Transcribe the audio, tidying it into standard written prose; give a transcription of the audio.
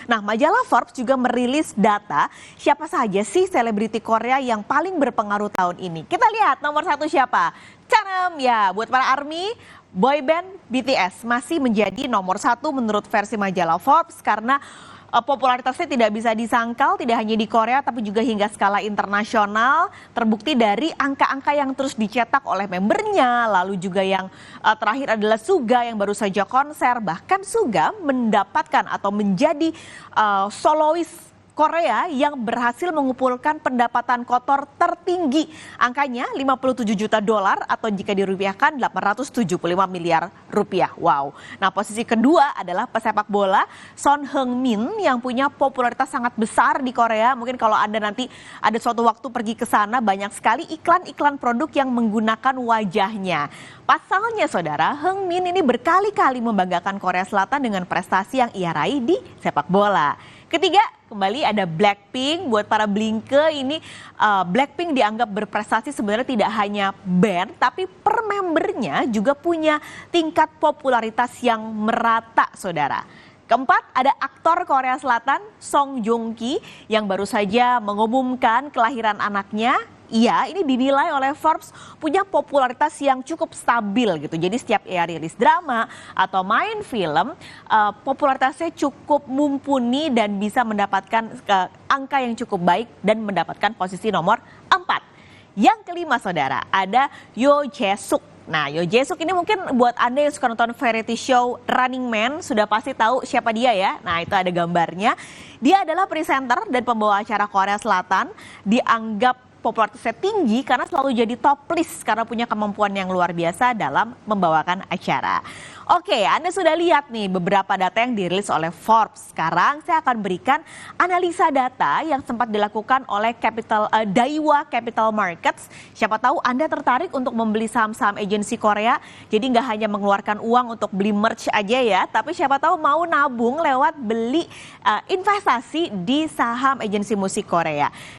Nah, majalah Forbes juga merilis data siapa saja sih selebriti Korea yang paling berpengaruh tahun ini. Kita lihat nomor satu siapa? Chanam ya, buat para ARMY, boyband BTS masih menjadi nomor satu menurut versi majalah Forbes karena popularitasnya tidak bisa disangkal, tidak hanya di Korea tapi juga hingga skala internasional. Terbukti dari angka-angka yang terus dicetak oleh membernya, lalu juga yang terakhir adalah Suga yang baru saja konser. Bahkan Suga mendapatkan atau menjadi solois Korea yang berhasil mengumpulkan pendapatan kotor tertinggi. Angkanya 57 juta dolar atau jika dirupiahkan 875 miliar rupiah. Wow. Nah, posisi kedua adalah pesepak bola Son Heung-min yang punya popularitas sangat besar di Korea. Mungkin kalau Anda nanti ada suatu waktu pergi ke sana, banyak sekali iklan-iklan produk yang menggunakan wajahnya. Pasalnya saudara, Heung-min ini berkali-kali membanggakan Korea Selatan dengan prestasi yang ia raih di sepak bola. Ketiga, kembali ada Blackpink. Buat para Blinke ini, Blackpink dianggap berprestasi sebenarnya tidak hanya band, tapi per membernya juga punya tingkat popularitas yang merata, saudara. Keempat, ada aktor Korea Selatan Song Joong Ki yang baru saja mengumumkan kelahiran anaknya. Ia ini dinilai oleh Forbes punya popularitas yang cukup stabil gitu. Jadi setiap ia rilis drama atau main film, popularitasnya cukup mumpuni dan bisa mendapatkan angka yang cukup baik dan mendapatkan posisi nomor 4. Yang kelima saudara, ada Yoo Jae-suk. Nah, Yoo Jae-suk ini mungkin buat Anda yang suka nonton variety show Running Man sudah pasti tahu siapa dia ya. Nah, itu ada gambarnya. Dia adalah presenter dan pembawa acara Korea Selatan, dianggap popularitasnya tinggi karena selalu jadi top list karena punya kemampuan yang luar biasa dalam membawakan acara. Oke, Anda sudah lihat nih beberapa data yang dirilis oleh Forbes. Sekarang saya akan berikan analisa data yang sempat dilakukan oleh Daiwa Capital Markets. Siapa tahu Anda tertarik untuk membeli saham-saham agensi Korea. Jadi nggak hanya mengeluarkan uang untuk beli merch aja ya, tapi siapa tahu mau nabung lewat beli investasi di saham agensi musik Korea.